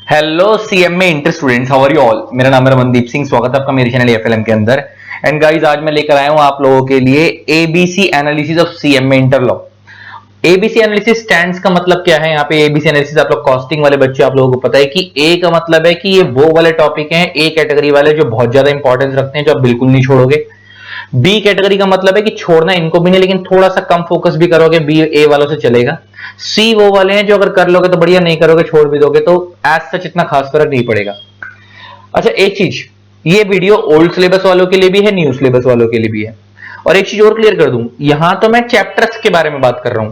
Hello CMA inter students, how are you all. मेरा नाम है रमनदीप सिंह। स्वागत है आपका मेरे चैनल एफएलएम के अंदर। एंड गाइस, आज मैं लेकर आया हूं आप लोगों के लिए ABC analysis of CMA inter law. ABC analysis stands का मतलब क्या है। यहाँ पे एबीसी एनालिसिस आप लोग कॉस्टिंग वाले बच्चे, आप लोगों को पता है कि ए का मतलब है कि ये वो वाले टॉपिक हैं, ए कैटेगरी वाले जो बहुत ज्यादा इंपॉर्टेंस रखते हैं, जो आप बिल्कुल नहीं छोड़ोगे। बी कैटेगरी का मतलब है कि छोड़ना इनको भी नहीं, लेकिन थोड़ा सा कम फोकस भी करोगे बी ए वालों से चलेगा। सी वो वाले हैं जो अगर कर लोगे तो बढ़िया, नहीं करोगे छोड़ भी दोगे तो एज सच इतना खास फर्क नहीं पड़ेगा। अच्छा, एक चीज, ये वीडियो ओल्ड सिलेबस वालों के लिए भी है, न्यू सिलेबस वालों के लिए भी है। और एक चीज और क्लियर कर दूं, यहां तो मैं चैप्टर्स के बारे में बात कर रहा हूं,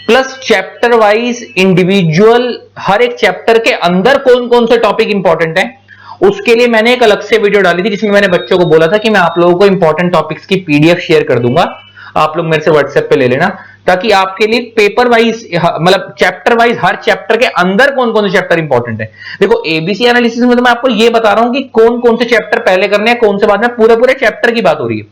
प्लस चैप्टर वाइज इंडिविजुअल हर एक चैप्टर के अंदर कौन कौन से टॉपिक इंपॉर्टेंट है, उसके लिए मैंने एक अलग से वीडियो डाली थी, जिसमें मैंने बच्चों को बोला था कि मैं आप लोगों को इंपॉर्टेंट टॉपिक्स की पीडीएफ शेयर कर दूंगा, आप लोग मेरे से व्हाट्सएप पे ले लेना, ताकि आपके लिए पेपर वाइज, मतलब चैप्टर वाइज, हर चैप्टर के अंदर कौन कौन से चैप्टर इंपॉर्टेंट है। देखो, एबीसी एनालिसिस में तो मैं आपको ये बता रहा हूं कि कौन कौन से चैप्टर पहले करने हैं, कौन से बाद में, पूरे पूरे चैप्टर की बात हो रही है।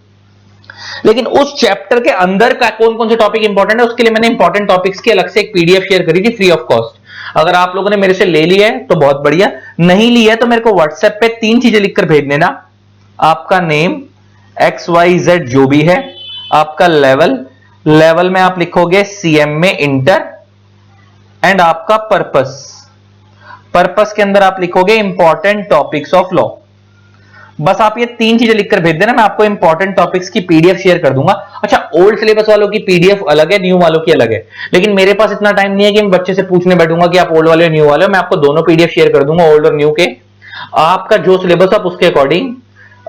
लेकिन उस चैप्टर के अंदर का कौन कौन से टॉपिक इंपॉर्टेंट है, उसके लिए मैंने इंपॉर्टेंट टॉपिक्स की अलग से एक पीडीएफ शेयर करी थी, फ्री ऑफ कॉस्ट। अगर आप लोगों ने मेरे से ले लिया है तो बहुत बढ़िया, नहीं लिया है तो मेरे को व्हाट्सएप पे 3 चीजें लिखकर भेज देना। आपका नेम, एक्स वाई जेड जो भी है, आपका लेवल में आप लिखोगे सीएमए इंटर, एंड आपका पर्पस के अंदर आप लिखोगे इंपॉर्टेंट टॉपिक्स ऑफ लॉ। बस आप ये 3 चीजें लिखकर भेज देना, मैं आपको इंपॉर्टेंट टॉपिक्स की पीडीएफ शेयर कर दूंगा। अच्छा, ओल्ड सिलेबस वालों की पीडीएफ अलग है, न्यू वालों की अलग है, लेकिन मेरे पास इतना टाइम नहीं है कि मैं बच्चे से पूछने बैठूंगा कि आप ओल्ड वाले न्यू वाले हो। मैं आपको दोनों पीडीएफ शेयर कर दूंगा, ओल्ड और न्यू के। आपका जो सिलेबस आप उसके अकॉर्डिंग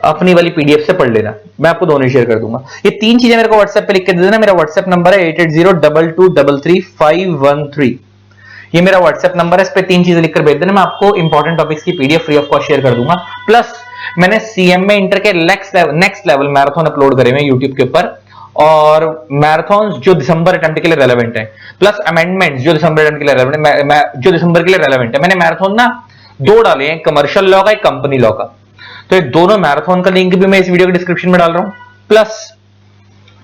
अपनी वाली पीडीएफ से पढ़ लेना, मैं आपको दोनों शेयर कर दूंगा। ये 3 चीजें मेरे को व्हाट्सएप पे लिख के दे देना। मेरा व्हाट्सएप नंबर है 8802233513। ये मेरा व्हाट्सएप नंबर है, इस पे 3 चीजें लिखकर भेज देना, मैं आपको इंपॉर्टेंट टॉपिक्स की PDF free of cost share कर दूंगा। प्लस मैंने सीएमए इंटर के नेक्स्ट लेवल मैराथन अपलोड करे हुए यूट्यूब के ऊपर, और मैराथन जो दिसंबर अटेम्प्ट के लिए रेलेवेंट है, प्लस अमेंडमेंट्स जो दिसंबर अटेम्प्ट के लिए रेलेवेंट है, जो दिसंबर के लिए रेलेवेंट है। मैंने मैराथन ना 2 डाले हैं, कमर्शियल लॉ का, एक कंपनी लॉ का। तो ये दोनों मैराथन का लिंक भी मैं इस वीडियो के डिस्क्रिप्शन में डाल रहा हूं, प्लस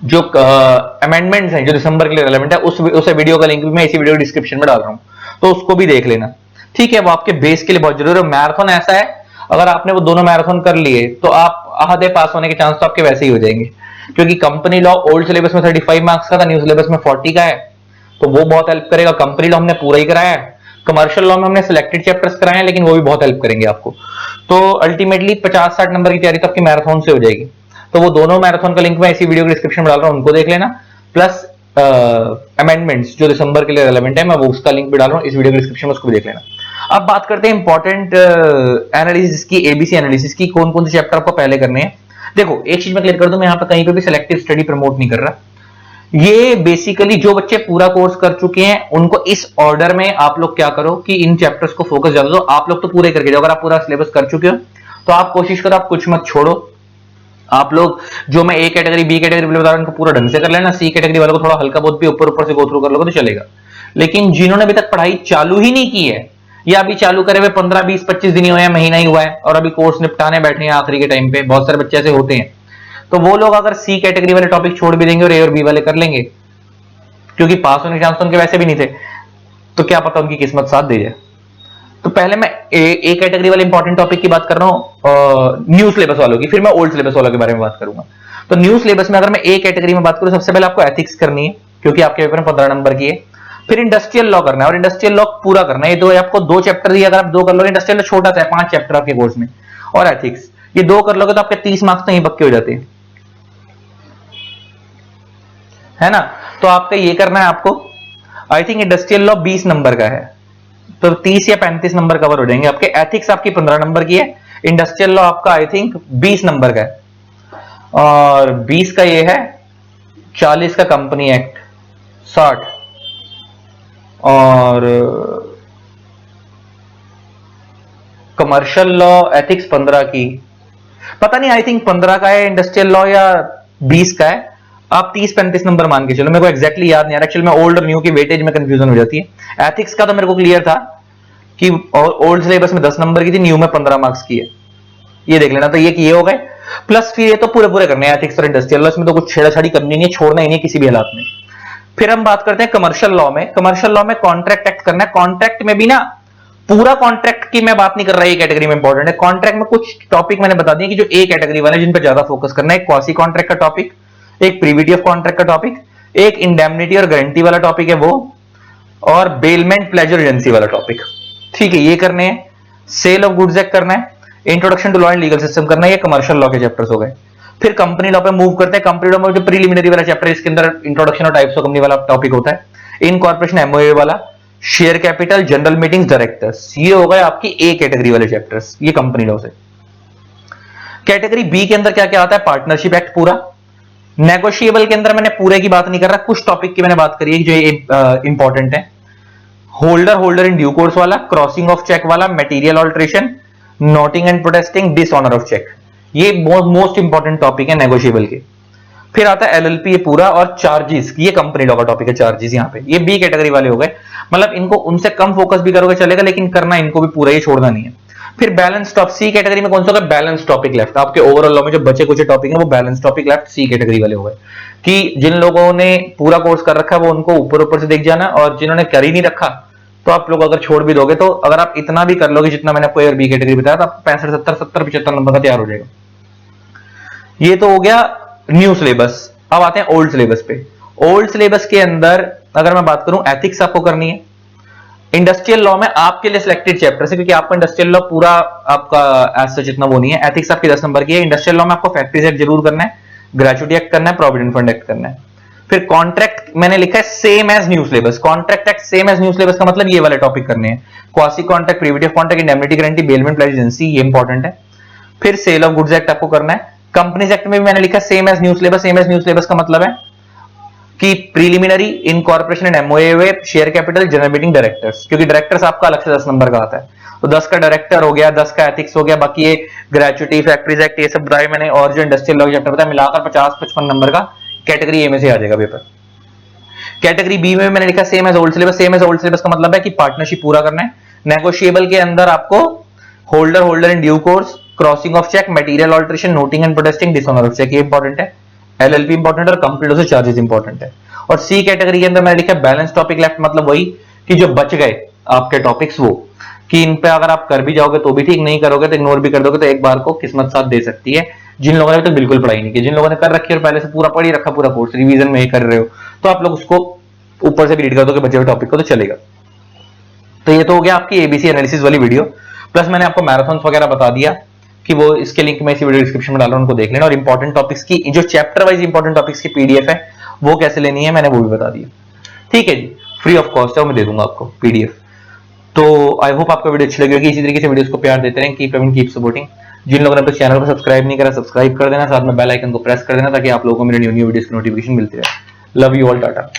जो अमेंडमेंट्स हैं जो दिसंबर के लिए रेलेवेंट है, उस वीडियो का लिंक भी मैं इसी वीडियो के डिस्क्रिप्शन में डाल रहा हूं, तो उसको भी देख लेना। ठीक है, वो आपके बेस के लिए बहुत जरूरी है। मैराथन ऐसा है, अगर आपने वो दोनों मैराथन कर लिए तो आप आधे पास होने के चांस तो आपके वैसे ही हो जाएंगे, क्योंकि कंपनी लॉ ओल्ड सिलेबस में 35 मार्क्स का था, न्यू सिलेबस में 40 का है, तो वो बहुत हेल्प करेगा। कंपनी लॉ हमने पूरा ही कराया है, कमर्शियल लॉ में हमने सिलेक्टेड चैप्टर्स कराए हैं, लेकिन वो भी बहुत हेल्प करेंगे आपको। तो अल्टीमेटली 50-60 नंबर की तैयारी तो आपकी मैराथन से हो जाएगी। तो वो दोनों मैराथन का लिंक मैं इसी वीडियो के डिस्क्रिप्शन में डाल रहा हूं, उनको देख लेना। प्लस अमेंडमेंट्स जो दिसंबर के लिए रेलेवेंट है, मैं वो उसका लिंक भी डाल रहा हूं इस वीडियो के डिस्क्रिप्शन में, उसको भी देख लेना। अब बात करते हैं इंपॉर्टेंट एनालिसिस की, एबीसी एनालिसिस की, कौन कौन से चैप्टर आपको पहले करने हैं। देखो, एक चीज मैं क्लियर कर दूं, मैं यहाँ पे कहीं पे भी सिलेक्टिव स्टडी प्रमोट नहीं कर रहा। ये बेसिकली जो बच्चे पूरा कोर्स कर चुके हैं उनको इस ऑर्डर में आप लोग क्या करो कि इन चैप्टर्स को फोकस ज्यादा दो। आप लोग तो पूरे करके जाओ, अगर आप पूरा सिलेबस कर चुके हो तो आप कोशिश करो, आप कुछ मत छोड़ो। आप लोग जो मैं ए कैटेगरी बी कैटेगरी बता रहा हूं उनको पूरा ढंग से कर लेना, सी कैटेगरी वालों को थोड़ा हल्का बहुत भी ऊपर ऊपर से गो थ्रू कर लोगे तो चलेगा। लेकिन जिन्होंने अभी तक पढ़ाई चालू ही नहीं की है, या अभी चालू करे हुए 15, 20, 25 दिन ही हुए हैं, महीना ही हुआ है, और अभी कोर्स निपटाने बैठे हैं आखिरी के टाइम पे, बहुत सारे बच्चे ऐसे होते हैं, तो वो लोग अगर सी कैटेगरी वाले टॉपिक छोड़ भी देंगे और ए और बी वाले कर लेंगे, क्योंकि पास होने के चांस उनके वैसे भी नहीं थे, तो क्या पता उनकी किस्मत साथ दे जाए। तो पहले मैं ए कैटेगरी वाले इंपॉर्टेंट टॉपिक की बात कर रहा हूं, न्यू सिलेबस वालों की, फिर मैं ओल्ड सिलेबस वालों के बारे में बात करूंगा। तो न्यू सिलेबस में अगर मैं ए कैटेगरी में बात करूं, सबसे पहले आपको एथिक्स करनी है, क्योंकि आपके पेपर में 15 नंबर की है। फिर इंडस्ट्रियल लॉ करना है, और इंडस्ट्रियल लॉ पूरा करना है। ये दो आपको 2 चैप्टर दिए, अगर आप 2 कर लोगे, इंडस्ट्रियल लॉ छोटा सा है, 5 चैप्टर आपके कोर्स में, और एथिक्स, ये 2 कर लोगे तो आपके 30 मार्क्स तो यहीं पक्के हो जाते हैं, है ना। तो आपका ये करना है आपको, I think industrial law 20 number का है, तो 30 या 35 नंबर कवर हो जाएंगे आपके। एथिक्स आपकी 15 नंबर की है, इंडस्ट्रियल लॉ आपका आई थिंक 20 नंबर का है, और 20 का ये है, 40 का कंपनी एक्ट, 60, और कमर्शियल लॉ एथिक्स 15 की, पता नहीं, आई थिंक 15 का है इंडस्ट्रियल लॉ या 20 का है। आप 30-35 नंबर मान के चलो, मेरे को एक्जैक्टली याद नहीं आ रहा, एक्चुअली में ओल्ड और न्यू की वेटेज में कंफ्यूजन हो जाती है। एथिक्स का तो मेरे को क्लियर था कि ओल्ड सिलेबस में 10 नंबर की थी, न्यू में 15 मार्क्स की है, ये देख लेना। तो ये किए हो गए, प्लस फिर ये तो पूरे पूरे करने हैं एथिक्स और इंडस्ट्रियल लॉ, इसमें तो कुछ छेड़ाछाड़ी करनी नहीं है, छोड़ना ही नहीं किसी भी हालात में। फिर हम बात करते हैं कमर्शियल लॉ में। कमर्शियल लॉ में कॉन्ट्रैक्ट एक्ट करना है। कॉन्ट्रैक्ट में भी ना पूरा कॉन्ट्रैक्ट की मैं बात नहीं कर रहा, ये कैटेगरी में इंपॉर्टेंट है। कॉन्ट्रैक्ट में कुछ टॉपिक मैंने बता दिए कि जो ए कैटेगरी वाले जिन पर ज्यादा फोकस करना है। एक क्वासी कॉन्ट्रैक्ट का टॉपिक, एक प्रीविटी ऑफ कॉन्ट्रैक्ट का टॉपिक, एक इंडेमनिटी और गारंटी वाला टॉपिक है वो, और बेलमेंट प्लेजर एजेंसी वाला टॉपिक। ठीक है, ये करने हैं। सेल ऑफ गुड्स एक्ट करना है, introduction to law and legal system करना है, ये कमर्शियल लॉ के चैप्टर्स हो गए। फिर कंपनी लॉ पे मूव करते हैं। कंपनी लॉ में जो प्रीलिमिनरी वाला चैप्टर है, इसके अंदर इंट्रोडक्शन और टाइप्स ऑफ कंपनी वाला टॉपिक होता है। इनकॉर्पोरेशन एमओए वाला, share capital, general meetings, directors, ये हो गए आपकी ए कैटेगरी वाले चैप्टर्स, ये कंपनी लॉ से। कैटेगरी बी के अंदर क्या क्या आता है? पार्टनरशिप एक्ट पूरा। नेगोशिएबल के अंदर मैंने पूरे की बात नहीं कर रहा, कुछ टॉपिक की मैंने बात करी है जो इंपॉर्टेंट है। होल्डर इन ड्यू कोर्स वाला, क्रॉसिंग ऑफ चेक वाला, material alteration, noting and protesting, dishonour of cheque, ये मोस्ट इंपॉर्टेंट टॉपिक है नेगोशिएबल के। फिर आता है एलएलपी, ये पूरा, और चार्जेस, ये कंपनी लॉ का टॉपिक है। चार्जेस यहाँ पे ये बी कैटेगरी वाले हो गए, मतलब इनको उनसे कम फोकस भी करोगे चलेगा, लेकिन करना इनको भी पूरा ही, छोड़ना नहीं है। फिर बैलेंस टॉपिक सी कैटेगरी में कौन सा होगा? Balance topic left. आपके ओवरऑल लॉ में जो बचे कुछ टॉपिक है वो बैलेंस टॉपिक लेफ्ट सी कैटेगरी वाले हो गए। कि जिन लोगों ने पूरा कोर्स कर रखा है वो उनको ऊपर ऊपर से देख जाना, और जिन्होंने कर ही नहीं रखा तो आप लोग अगर छोड़ भी दोगे, तो अगर आप इतना भी कर लोगे जितना मैंने आपको ए और बी कैटेगरी बताया, तो आपको 65, 70, 70, 75 नंबर का तैयार हो जाएगा। ये तो हो गया न्यू सिलेबस। अब आते हैं ओल्ड सिलेबस पे। ओल्ड सिलेबस के अंदर अगर मैं बात करूं, एथिक्स आपको करनी है। इंडस्ट्रियल लॉ में आपके लिए सिलेक्टेड चैप्टर है, क्योंकि आपको इंडस्ट्रियल लॉ पूरा आपका एज सच इतना वो नहीं है। एथिक्स आपकी 10 नंबर की है। इंडस्ट्रियल लॉ में आपको फैक्ट्रीज एक्ट जरूर करना है, ग्रेचुइटी एक्ट करना है, प्रोविडेंट फंड एक्ट करना है। फिर कॉन्ट्रैक्ट मैंने लिखा है same as new syllabus. Contract act same as new syllabus का मतलब ये वाले टॉपिक करने हैं। Quasi contract, privity of contract, indemnity guarantee, bailment pledge agency, ये इंपॉर्टेंट है। फिर सेल ऑफ गुड्स एक्ट आपको करना है। कंपनीज एक्ट में भी मैंने लिखा same as new syllabus. Same as new syllabus का मतलब है कि preliminary, incorporation and MOA, share capital, general meeting, directors, क्योंकि डायरेक्टर्स आपका अलग से 10 नंबर का आता है। तो 10 का डायरेक्टर हो गया, 10 का एथिक्स हो गया, बाकी ये ग्रेचुइटी, फैक्ट्रीज एक्ट, ये सब बताए मैंने, और जो इंडस्ट्रियल लॉ चैप्टर बताया, मिलाकर 50-55 नंबर का कैटेगरी ए में से आ जाएगा पेपर। कैटेगरी बी में मैंने लिखा same as old syllabus. Same as old syllabus का मतलब है कि पार्टनरशिप पूरा करना है। नेगोशिएबल के अंदर आपको holder in due course, crossing of cheque, material alteration, noting and protesting, dishonour of cheque, ये इंपॉर्टेंट है। एलएलपी इंपॉर्टेंट है, और कंप्लीट से चार्जेस इंपॉर्टेंट है। और सी कैटेगरी के अंदर मैंने लिखा बैलेंस टॉपिक लेफ्ट, मतलब वही कि जो बच गए आपके टॉपिक्स, वो कि इन पे अगर आप कर भी जाओगे तो भी ठीक, नहीं करोगे तो इग्नोर भी कर दोगे तो एक बार को किस्मत साथ दे सकती है। जिन लोगों ने तो बिल्कुल पढ़ाई नहीं की, जिन लोगों ने कर रखी और पहले से पूरा पढ़ ही रखा, पूरा कोर्स रिवीजन में ही कर रहे हो, तो आप लोग उसको ऊपर से रीड कर दो बचे हुए टॉपिक को, तो चलेगा। तो ये तो हो गया आपकी एबीसी एनालिसिस वाली वीडियो। प्लस मैंने आपको मैराथन वगैरह बता दिया कि वो इसके लिंक मैं इसी वीडियो डिस्क्रिप्शन में डाल रहा हूं, उनको देख लेना। और इंपॉर्टेंट टॉपिक्स की जो चैप्टर वाइज इंपॉर्टेंट टॉपिक्स की पीडीएफ है वो कैसे लेनी है मैंने वो भी बता दिया। ठीक है जी, फ्री ऑफ कॉस्ट है, वो मैं दे दूंगा आपको पीडीएफ। तो आई होप आपको वीडियो अच्छी लगी होगी। इसी तरीके से वीडियोस को प्यार देते रहें। Keep supporting. जिन लोगों ने अपने चैनल को सब्सक्राइब नहीं करा, सब्सक्राइब कर देना, साथ में बेल आइकन को प्रेस कर देना, ताकि आप लोगों को मेरे न्यू वीडियोस की नोटिफिकेशन मिलती रहे। Love you all, Tata.